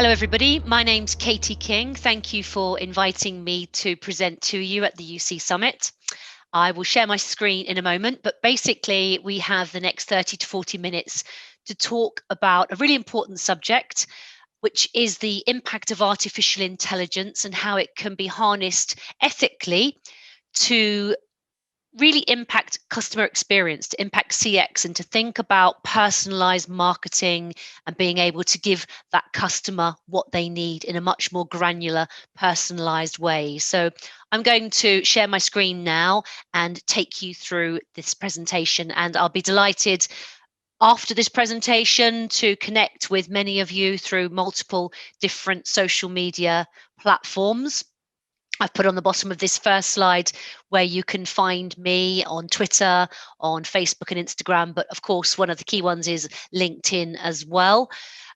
Hello, everybody. My name's Katie King. Thank you for inviting me to present to you at the UC Summit. I will share my screen in a moment, but basically we have the next 30 to 40 minutes to talk about a really important subject, which is the impact of artificial intelligence and how it can be harnessed ethically to really impact customer experience, to impact CX, and to think about personalized marketing and being able to give that customer what they need in a much more granular, personalized way. So I'm going to share my screen now and take you through this presentation, and I'll be delighted after this presentation to connect with many of you through multiple different social media platforms. I've put on the bottom of this first slide where you can find me on Twitter, on Facebook and Instagram, but of course one of the key ones is LinkedIn as well.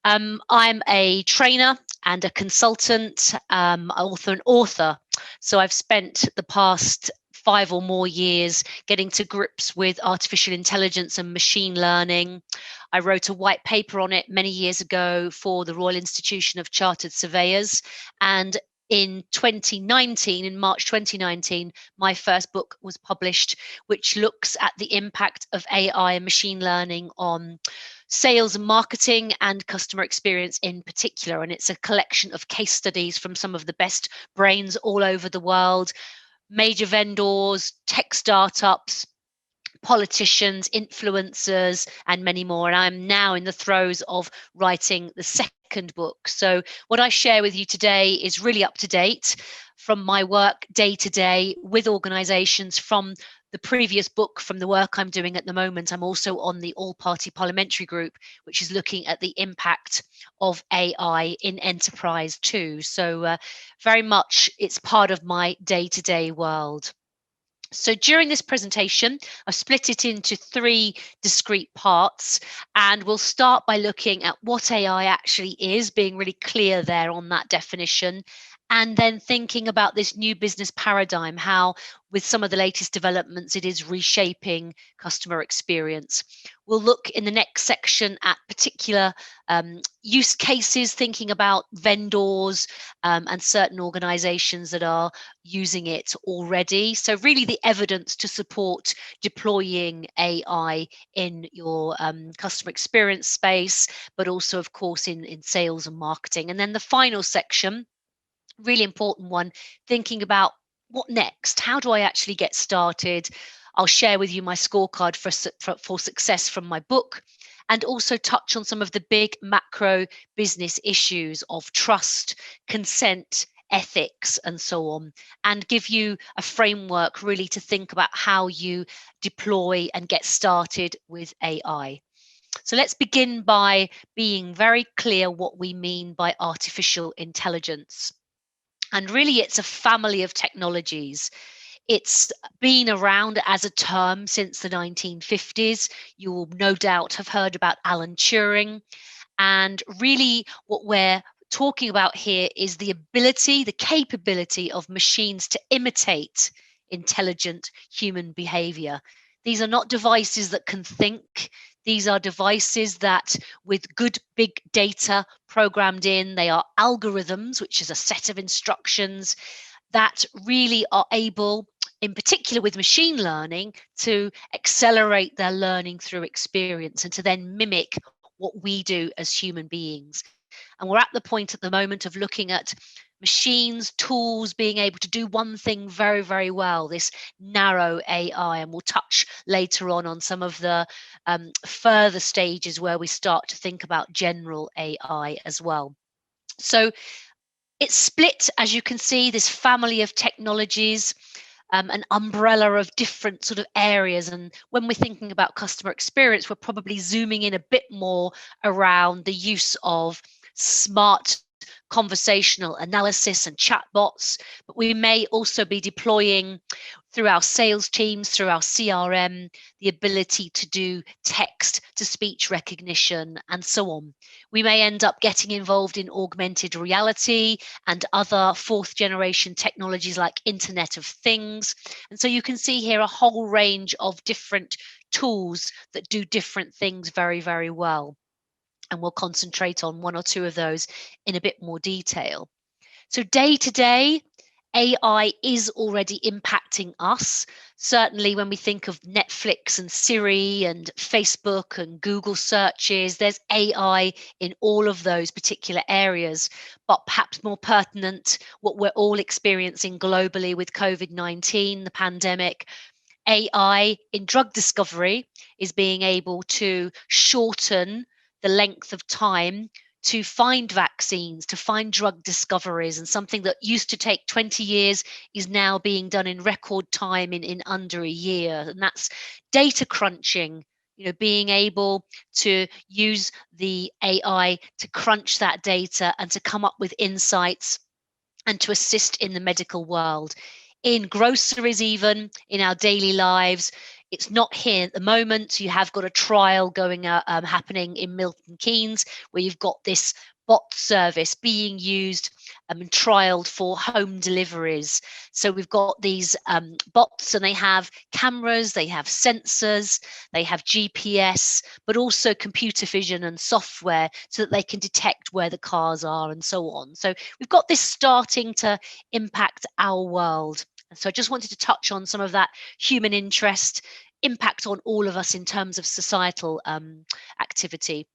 I'm a trainer and a consultant, author and author. So I've spent the past 5 or more years getting to grips with artificial intelligence and machine learning. I wrote a white paper on it many years ago for the Royal Institution of Chartered Surveyors, and in 2019, in March 2019, my first book was published, which looks at the impact of AI and machine learning on sales and marketing and customer experience in particular. And it's a collection of case studies from some of the best brains all over the world, major vendors, tech startups, politicians, influencers, and many more. And I'm now in the throes of writing the second book. So what I share with you today is really up to date from my work day to day with organizations from the previous book, from the work I'm doing at the moment. I'm also on the all-party parliamentary group, which is looking at the impact of AI in enterprise too. So very much it's part of my day-to-day world. So during this presentation, I've split it into 3 discrete parts, and we'll start by looking at what AI actually is, being really clear there on that definition, and then thinking about this new business paradigm, how with some of the latest developments, it is reshaping customer experience. We'll look in the next section at particular use cases, thinking about vendors and certain organizations that are using it already. So really the evidence to support deploying AI in your customer experience space, but also, of course, in sales and marketing. And then the final section, really important one, thinking about what next? How do I actually get started? I'll share with you my scorecard for success from my book, and also touch on some of the big macro business issues of trust, consent, ethics, and so on, and give you a framework really to think about how you deploy and get started with AI. So let's begin by being very clear what we mean by artificial intelligence. And really, it's a family of technologies. It's been around as a term since the 1950s. You will no doubt have heard about Alan Turing. And really, what we're talking about here is the ability, the capability of machines to imitate intelligent human behavior. These are not devices that can think. These are devices that, with good big data programmed in, they are algorithms, which is a set of instructions that really are able, in particular with machine learning, to accelerate their learning through experience and to then mimic what we do as human beings. And we're at the point at the moment of looking at machines, tools being able to do one thing very, very well, this narrow AI. And we'll touch later on some of the further stages where we start to think about general AI as well. So it's split, as you can see, this family of technologies, an umbrella of different sort of areas. And when we're thinking about customer experience, we're probably zooming in a bit more around the use of smart conversational analysis and chatbots, but we may also be deploying through our sales teams, through our CRM, the ability to do text to speech recognition and so on. We may end up getting involved in augmented reality and other 4th generation technologies like Internet of Things. And so you can see here a whole range of different tools that do different things very, very well. and we'll concentrate on one or two of those in a bit more detail. So day to day, AI is already impacting us. Certainly, when we think of Netflix and Siri and Facebook and Google searches, there's AI in all of those particular areas. But perhaps more pertinent, what we're all experiencing globally with COVID-19, the pandemic, AI in drug discovery is being able to shorten the length of time to find vaccines, to find drug discoveries, and something that used to take 20 years is now being done in record time in under a year. And that's data crunching, being able to use the AI to crunch that data and to come up with insights and to assist in the medical world. In groceries, even in our daily lives, it's not here at the moment. You have got a trial going happening in Milton Keynes, where you've got this bot service being used and trialed for home deliveries. So we've got these bots, and they have cameras, they have sensors, they have GPS, but also computer vision and software so that they can detect where the cars are and so on. So we've got this starting to impact our world. So I just wanted to touch on some of that human interest, impact on all of us in terms of societal activity.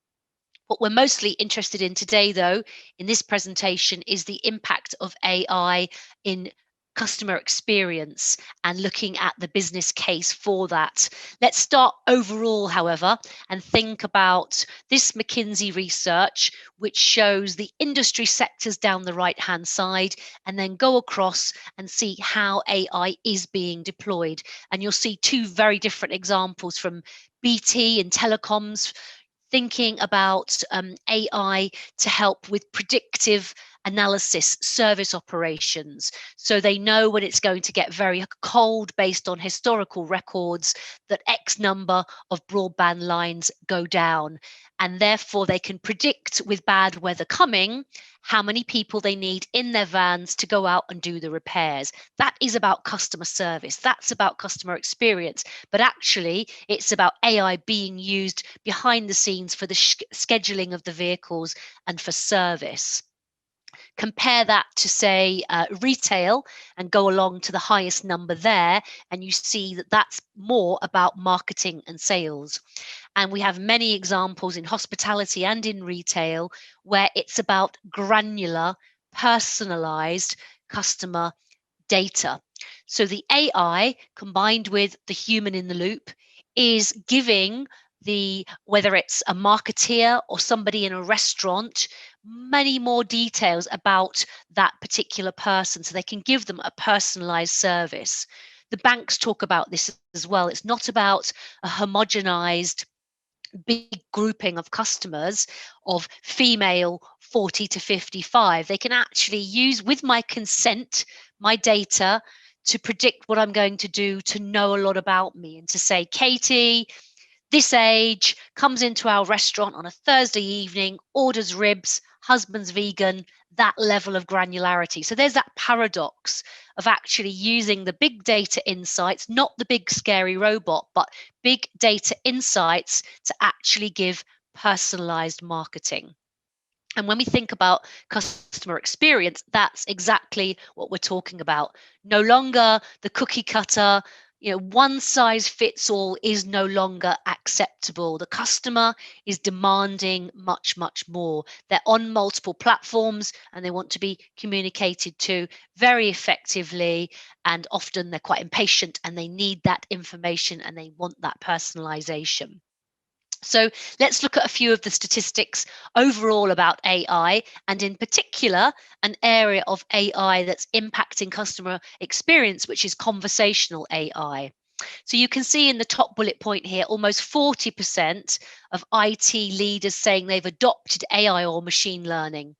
What we're mostly interested in today, though, in this presentation is the impact of AI in customer experience and looking at the business case for that. Let's start overall, however, and think about this McKinsey research, which shows the industry sectors down the right-hand side, and then go across and see how AI is being deployed. And you'll see two very different examples from BT and telecoms, thinking about AI to help with predictive analysis, service operations. So they know when it's going to get very cold based on historical records that X number of broadband lines go down. And therefore they can predict with bad weather coming how many people they need in their vans to go out and do the repairs. That is about customer service. That's about customer experience. But actually, it's about AI being used behind the scenes for the scheduling of the vehicles and for service. Compare that to, say, retail, and go along to the highest number there, and you see that that's more about marketing and sales. And we have many examples in hospitality and in retail where it's about granular, personalized customer data. So the AI combined with the human in the loop is giving whether it's a marketeer or somebody in a restaurant, many more details about that particular person, so they can give them a personalized service. The banks talk about this as well. It's not about a homogenized big grouping of customers of female 40 to 55. They can actually use, with my consent, my data to predict what I'm going to do, to know a lot about me, and to say, Katie, this age, comes into our restaurant on a Thursday evening, orders ribs, husband's vegan, that level of granularity. So there's that paradox of actually using the big data insights, not the big scary robot, but big data insights to actually give personalized marketing. And when we think about customer experience, that's exactly what we're talking about. No longer the cookie cutter, one size fits all is no longer acceptable. The customer is demanding much, much more. They're on multiple platforms and they want to be communicated to very effectively. And often they're quite impatient and they need that information and they want that personalization. So let's look at a few of the statistics overall about AI, and in particular, an area of AI that's impacting customer experience, which is conversational AI. So you can see in the top bullet point here, almost 40% of IT leaders saying they've adopted AI or machine learning.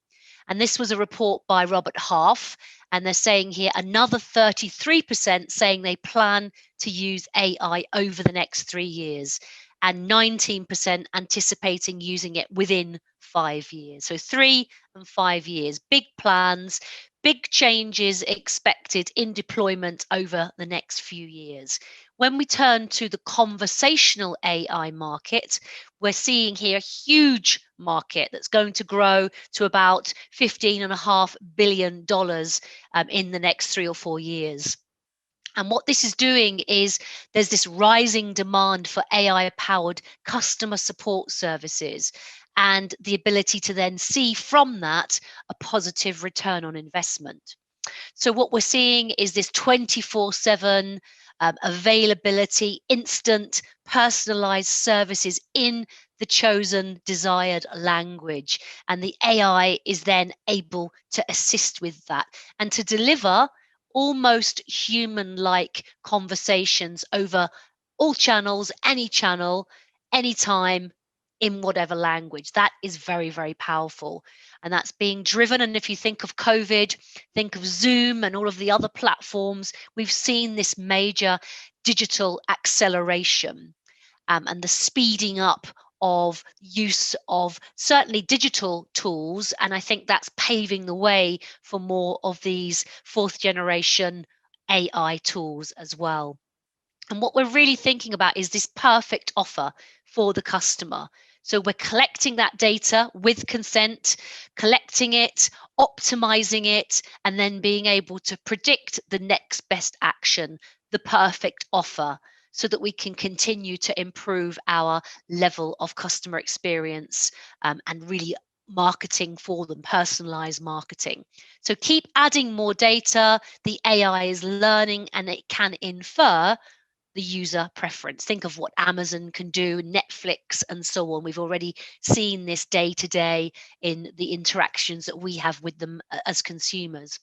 And this was a report by Robert Half, and they're saying here another 33% saying they plan to use AI over the next 3 years, and 19% anticipating using it within 5 years. So 3 and 5 years, big plans, big changes expected in deployment over the next few years. When we turn to the conversational AI market, we're seeing here a huge market that's going to grow to about $15.5 billion in the next 3 or 4 years. And what this is doing is there's this rising demand for AI-powered customer support services and the ability to then see from that a positive return on investment. So what we're seeing is this 24/7 availability, instant, personalized services in the chosen desired language. And the AI is then able to assist with that and to deliver almost human-like conversations over all channels, anytime, in whatever language. That is very, very powerful. And that's being driven. And if you think of COVID, think of Zoom and all of the other platforms, we've seen this major digital acceleration and the speeding up of use of certainly digital tools. And I think that's paving the way for more of these fourth generation AI tools as well. And what we're really thinking about is this perfect offer for the customer. So we're collecting that data with consent, collecting it, optimizing it, and then being able to predict the next best action, the perfect offer, so that we can continue to improve our level of customer experience and really marketing for them, personalized marketing. So keep adding more data. The AI is learning and it can infer the user preference. Think of what Amazon can do, Netflix, and so on. We've already seen this day to day in the interactions that we have with them as consumers.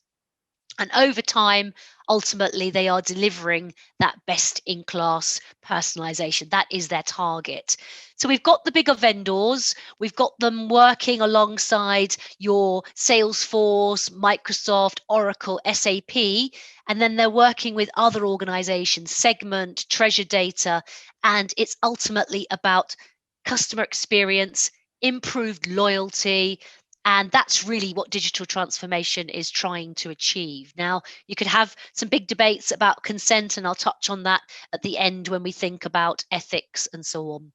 And over time, ultimately, they are delivering that best in class personalization. That is their target. So we've got the bigger vendors, we've got them working alongside your Salesforce, Microsoft, Oracle, SAP, and then they're working with other organizations, Segment, Treasure Data, and it's ultimately about customer experience, improved loyalty, and that's really what digital transformation is trying to achieve. Now, you could have some big debates about consent, and I'll touch on that at the end when we think about ethics and so on.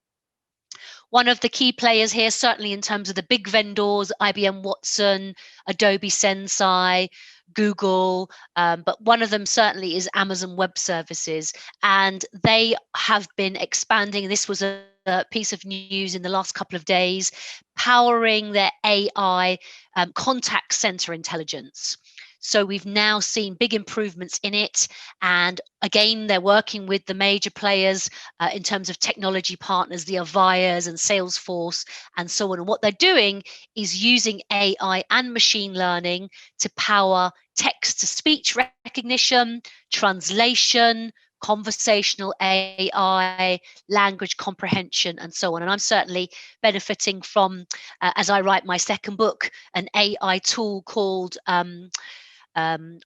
One of the key players here, certainly in terms of the big vendors, IBM Watson, Adobe Sensei, Google, but one of them certainly is Amazon Web Services. And they have been expanding. This was a piece of news in the last couple of days, powering their AI contact center intelligence. So we've now seen big improvements in it. And again, they're working with the major players in terms of technology partners, the Avayas and Salesforce and so on. And what they're doing is using AI and machine learning to power text to speech recognition, translation, conversational AI, language comprehension, and so on. And I'm certainly benefiting from, as I write my second book, an AI tool called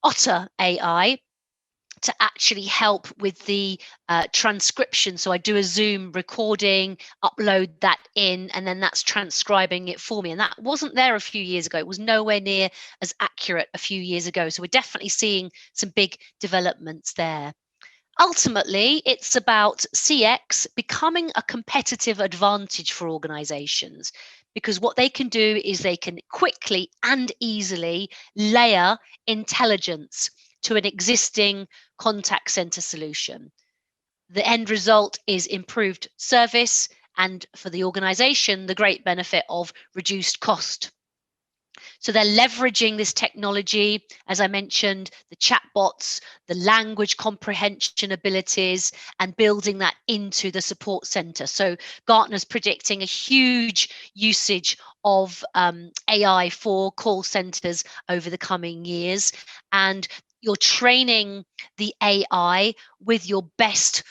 Otter AI to actually help with the transcription. So I do a Zoom recording, upload that in, and then that's transcribing it for me. And that wasn't there a few years ago. It was nowhere near as accurate a few years ago. So we're definitely seeing some big developments there. Ultimately, it's about CX becoming a competitive advantage for organizations, because what they can do is they can quickly and easily layer intelligence to an existing contact center solution. The end result is improved service, and for the organization, the great benefit of reduced cost. So they're leveraging this technology, as I mentioned, the chatbots, the language comprehension abilities, and building that into the support center. So Gartner's predicting a huge usage of AI for call centers over the coming years. And you're training the AI with your best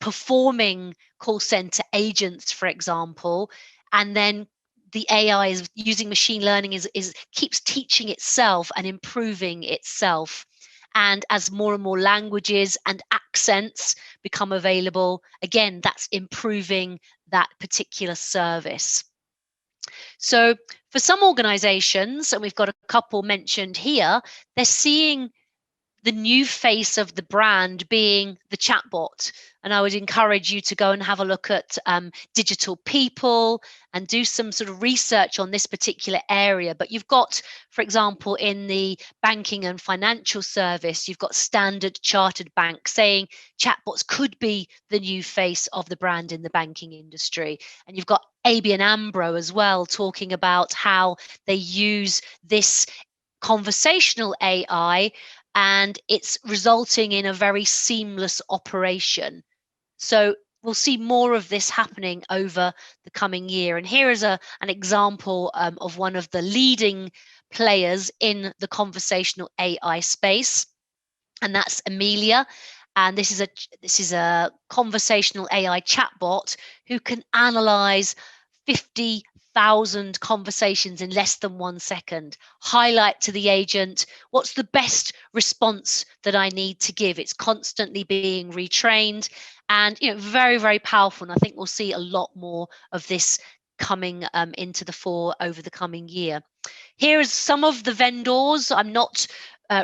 performing call center agents, for example, and then the AI is using machine learning is keeps teaching itself and improving itself. And as more and more languages and accents become available, again, that's improving that particular service. So for some organizations, and we've got a couple mentioned here, they're seeing the new face of the brand being the chatbot. And I would encourage you to go and have a look at digital people and do some sort of research on this particular area. But you've got, for example, in the banking and financial service, you've got Standard Chartered Bank saying chatbots could be the new face of the brand in the banking industry. And you've got ABN AMRO as well, talking about how they use this conversational AI and it's resulting in a very seamless operation. So we'll see more of this happening over the coming year. And here is an example of one of the leading players in the conversational AI space, and that's Amelia. And this is a conversational AI chatbot who can analyze 50,000 conversations in less than 1 second, highlight to the agent what's the best response that I need to give. It's constantly being retrained, and very, very powerful. And I think we'll see a lot more of this coming into the fore over the coming year. Here is some of the vendors. I'm not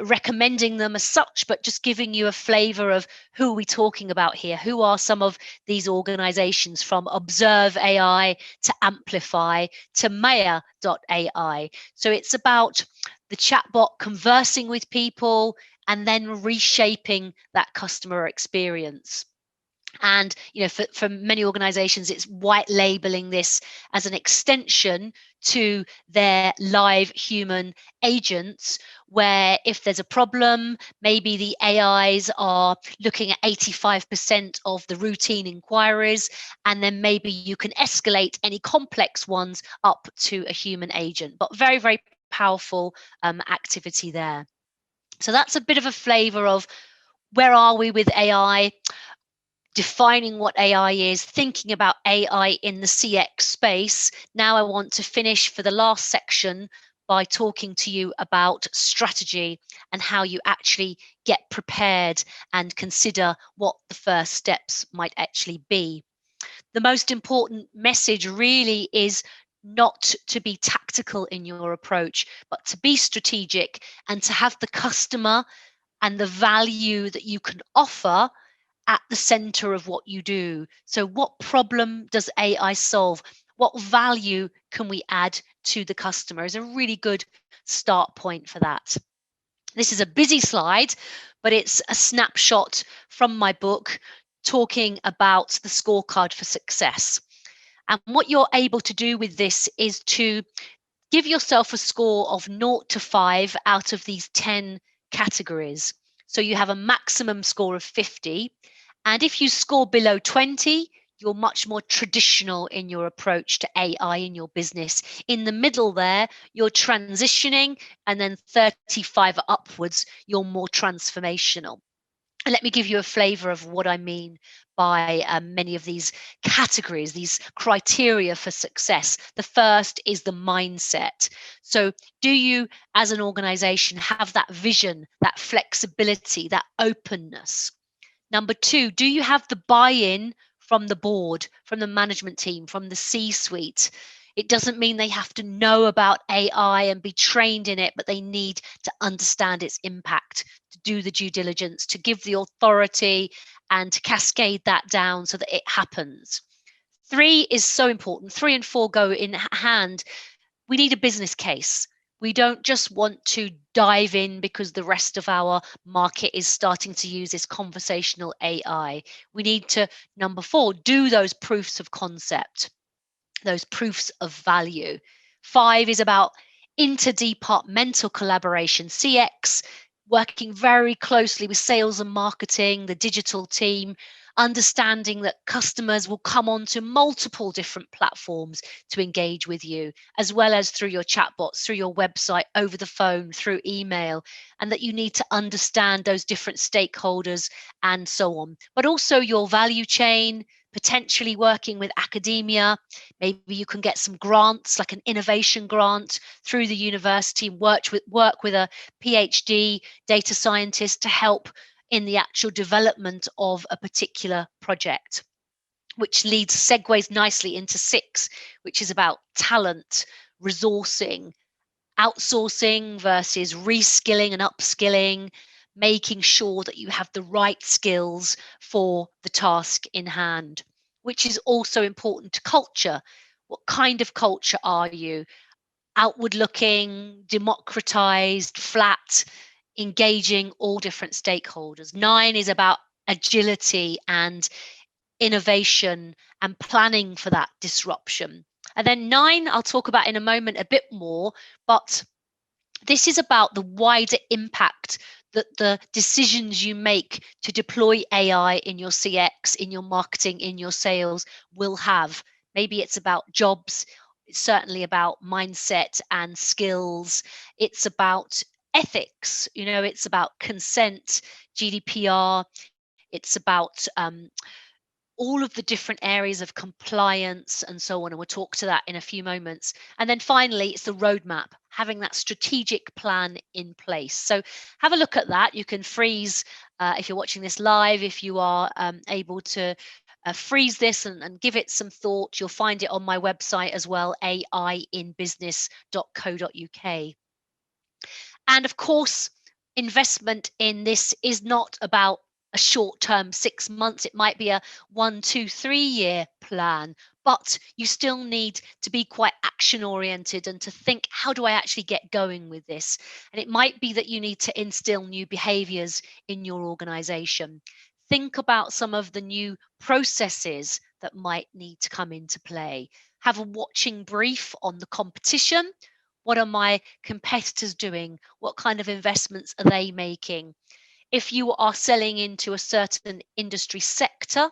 recommending them as such, but just giving you a flavor of who are we talking about here. Who are some of these organizations, from Observe AI to Amplify to Maya.ai. So it's about the chatbot conversing with people and then reshaping that customer experience. And for many organizations, it's white labeling this as an extension to their live human agents, where if there's a problem, maybe the AIs are looking at 85% of the routine inquiries, and then maybe you can escalate any complex ones up to a human agent. But very, very powerful activity there. So that's a bit of a flavor of where are we with AI, defining what AI is, thinking about AI in the CX space. Now I want to finish for the last section by talking to you about strategy and how you actually get prepared and consider what the first steps might actually be. The most important message really is not to be tactical in your approach, but to be strategic and to have the customer and the value that you can offer at the center of what you do. So what problem does AI solve? What value can we add to the customer is a really good start point for that. This is a busy slide, but it's a snapshot from my book talking about the scorecard for success. And what you're able to do with this is to give yourself a score of 0 to 5 out of these 10 categories. So you have a maximum score of 50. And if you score below 20, you're much more traditional in your approach to AI in your business. In the middle there, you're transitioning, and then 35 upwards, you're more transformational. And let me give you a flavor of what I mean by many of these categories, these criteria for success. The first is the mindset. So do you, as an organization, have that vision, that flexibility, that openness? Number two, do you have the buy-in from the board, from the management team, from the C-suite? It doesn't mean they have to know about AI and be trained in it, but they need to understand its impact, to do the due diligence, to give the authority, and to cascade that down so that it happens. Three is so important. 3 and 4 go in hand. We need a business case. We don't just want to dive in because the rest of our market is starting to use this conversational AI. We need to, number 4, do those proofs of concept, those proofs of value. 5 is about interdepartmental collaboration, CX, working very closely with sales and marketing, the digital team, understanding that customers will come onto multiple different platforms to engage with you, as well as through your chatbots, through your website, over the phone, through email, and that you need to understand those different stakeholders and so on. But also your value chain, potentially working with academia. Maybe you can get some grants, like an innovation grant through the university, work with a PhD data scientist to help in the actual development of a particular project. which segues nicely into 6, which is about talent, resourcing, outsourcing versus reskilling and upskilling, making sure that you have the right skills for the task in hand, which is also important to culture. What kind of culture are you? Outward looking, democratized, flat, engaging all different stakeholders. 9 is about agility and innovation and planning for that disruption. And then 9, I'll talk about in a moment a bit more, but this is about the wider impact that the decisions you make to deploy AI in your CX, in your marketing, in your sales will have. Maybe it's about jobs, it's certainly about mindset and skills, it's about ethics, it's about consent, GDPR, it's about all of the different areas of compliance and so on. And we'll talk to that in a few moments. And then finally, it's the roadmap, having that strategic plan in place. So have a look at that. You can freeze if you're watching this live, if you are able to freeze this and give it some thought. You'll find it on my website as well, aiinbusiness.co.uk. And of course, investment in this is not about a short term 6 months. It might be a 1, 2, 3 year plan, but you still need to be quite action oriented and to think, how do I actually get going with this? And it might be that you need to instill new behaviors in your organization. Think about some of the new processes that might need to come into play. Have a watching brief on the competition. What are my competitors doing? What kind of investments are they making? If you are selling into a certain industry sector,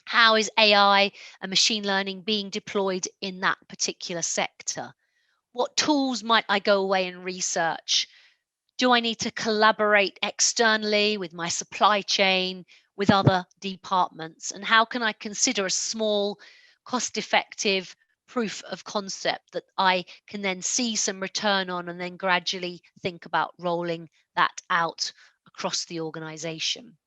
how is AI and machine learning being deployed in that particular sector? What tools might I go away and research? Do I need to collaborate externally with my supply chain, with other departments? And how can I consider a small, cost-effective proof of concept that I can then see some return on and then gradually think about rolling that out across the organization?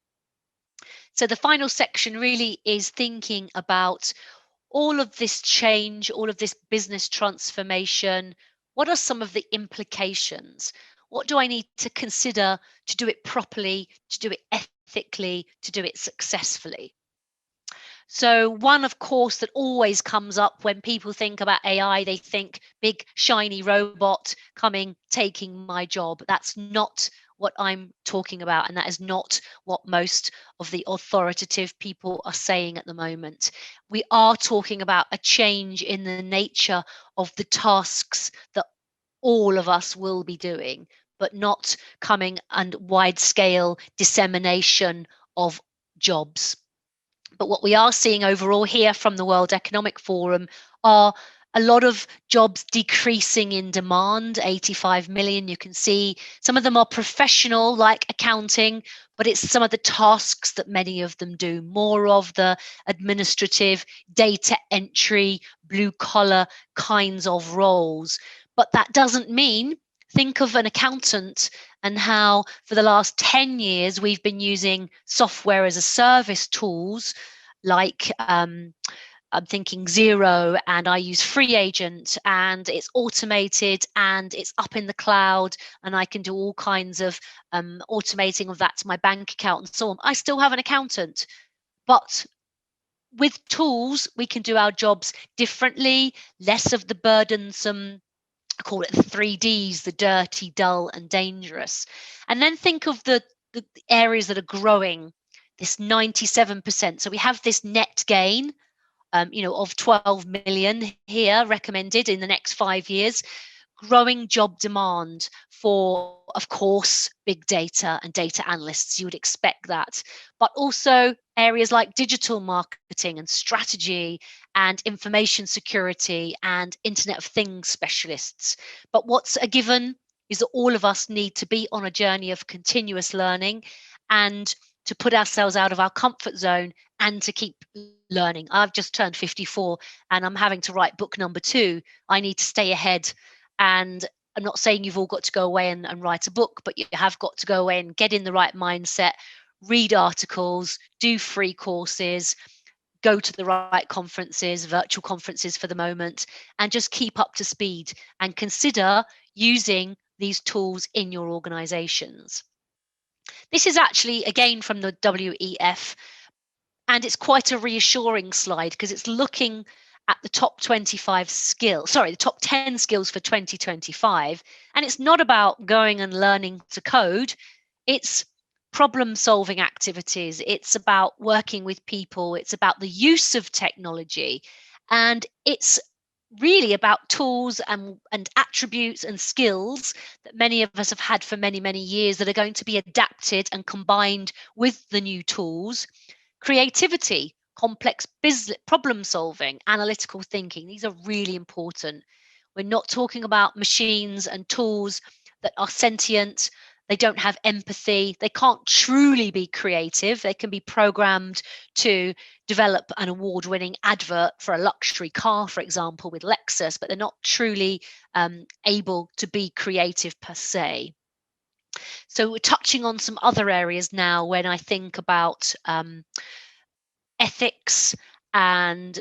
So the final section really is thinking about all of this change, all of this business transformation. What are some of the implications? What do I need to consider to do it properly, to do it ethically, to do it successfully? So one, of course, that always comes up when people think about AI, they think big, shiny robot coming, taking my job. That's not what I'm talking about. And that is not what most of the authoritative people are saying at the moment. We are talking about a change in the nature of the tasks that all of us will be doing, but not coming and wide scale dissemination of jobs. But what we are seeing overall here from the World Economic Forum are a lot of jobs decreasing in demand, 85 million. You can see some of them are professional, like accounting, but it's some of the tasks that many of them do, more of the administrative, data entry, blue collar kinds of roles. But that doesn't mean, think of an accountant and how for the last 10 years we've been using software as a service tools like I'm thinking Zero, and I use Free Agent, and it's automated and it's up in the cloud, and I can do all kinds of automating of that to my bank account and so on. I still have an accountant, but with tools we can do our jobs differently, less of the burdensome, I call it the 3Ds, the dirty, dull, and dangerous. And then think of the areas that are growing, this 97%. So we have this net gain, of 12 million here recommended in the next 5 years. Growing job demand for, of course, big data and data analysts. You would expect that, but also areas like digital marketing and strategy and information security and Internet of Things specialists. But what's a given is that all of us need to be on a journey of continuous learning and to put ourselves out of our comfort zone and to keep learning. I've just turned 54 and I'm having to write book number 2. I need to stay ahead. And I'm not saying you've all got to go away and write a book, but you have got to go away and get in the right mindset, read articles, do free courses, go to the right conferences, virtual conferences for the moment, and just keep up to speed and consider using these tools in your organizations. This is actually again from the WEF, and it's quite a reassuring slide because it's looking at the top 25 skills, sorry, the top 10 skills for 2025. And it's not about going and learning to code, it's problem solving activities, it's about working with people, it's about the use of technology, and it's really about tools and attributes and skills that many of us have had for many, many years that are going to be adapted and combined with the new tools. Creativity, complex business problem solving, analytical thinking, these are really important. We're not talking about machines and tools that are sentient, they don't have empathy, they can't truly be creative. They can be programmed to develop an award-winning advert for a luxury car, for example, with Lexus, but they're not truly able to be creative per se. So we're touching on some other areas now when I think about ethics and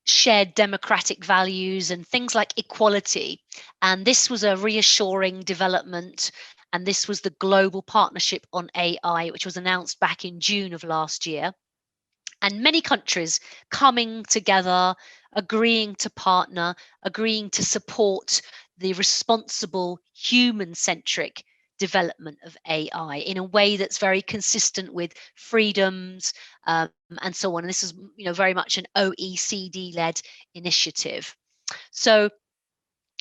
shared democratic values and things like equality. And this was a reassuring development. And this was the Global Partnership on AI, which was announced back in June of last year. And many countries coming together, agreeing to partner, agreeing to support the responsible human-centric development of AI in a way that's very consistent with freedoms and so on. And this is, very much an OECD-led initiative. So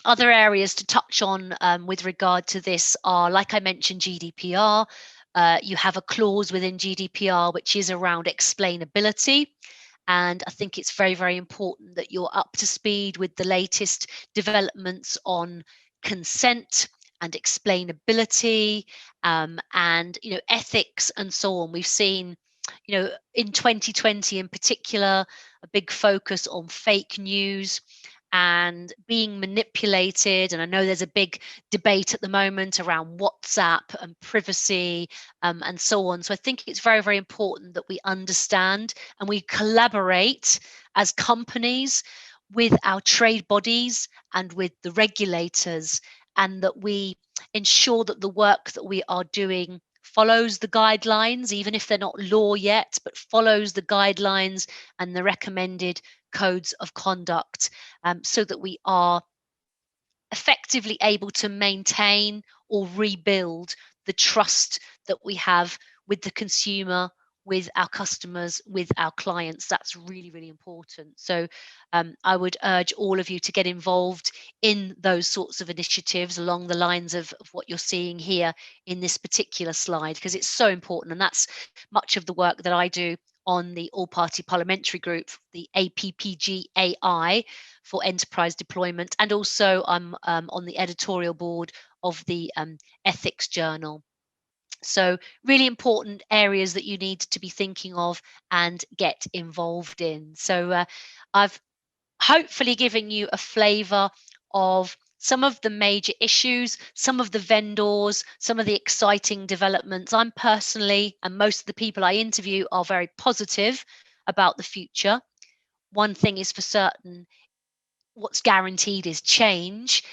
other areas to touch on with regard to this are, like I mentioned, GDPR. You have a clause within GDPR which is around explainability. And I think it's very, very important that you're up to speed with the latest developments on consent and explainability and ethics and so on. We've seen in 2020 in particular a big focus on fake news and being manipulated. And I know there's a big debate at the moment around WhatsApp and privacy and so on. So I think it's very, very important that we understand and we collaborate as companies with our trade bodies and with the regulators, and that we ensure that the work that we are doing follows the guidelines, even if they're not law yet, but follows the guidelines and the recommended codes of conduct, so that we are effectively able to maintain or rebuild the trust that we have with the consumer, with our customers, with our clients. That's really, really important. So I would urge all of you to get involved in those sorts of initiatives along the lines of what you're seeing here in this particular slide, because it's so important. And that's much of the work that I do on the all-party parliamentary group, the APPG-AI for enterprise deployment. And also I'm on the editorial board of the ethics journal. So really important areas that you need to be thinking of and get involved in. So I've hopefully given you a flavour of some of the major issues, some of the vendors, some of the exciting developments. I'm personally, and most of the people I interview are very positive about the future. One thing is for certain, what's guaranteed is change.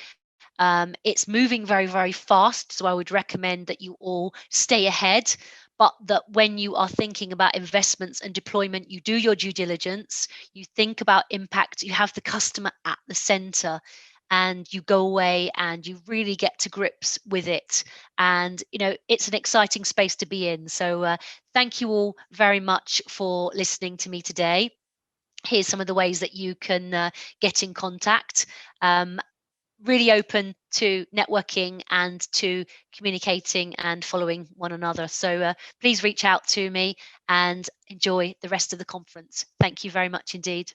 It's moving very, very fast. So I would recommend that you all stay ahead, but that when you are thinking about investments and deployment, you do your due diligence, you think about impact, you have the customer at the center, and you go away and you really get to grips with it. And, it's an exciting space to be in. So thank you all very much for listening to me today. Here's some of the ways that you can get in contact. Really open to networking and to communicating and following one another. So please reach out to me and enjoy the rest of the conference. Thank you very much indeed.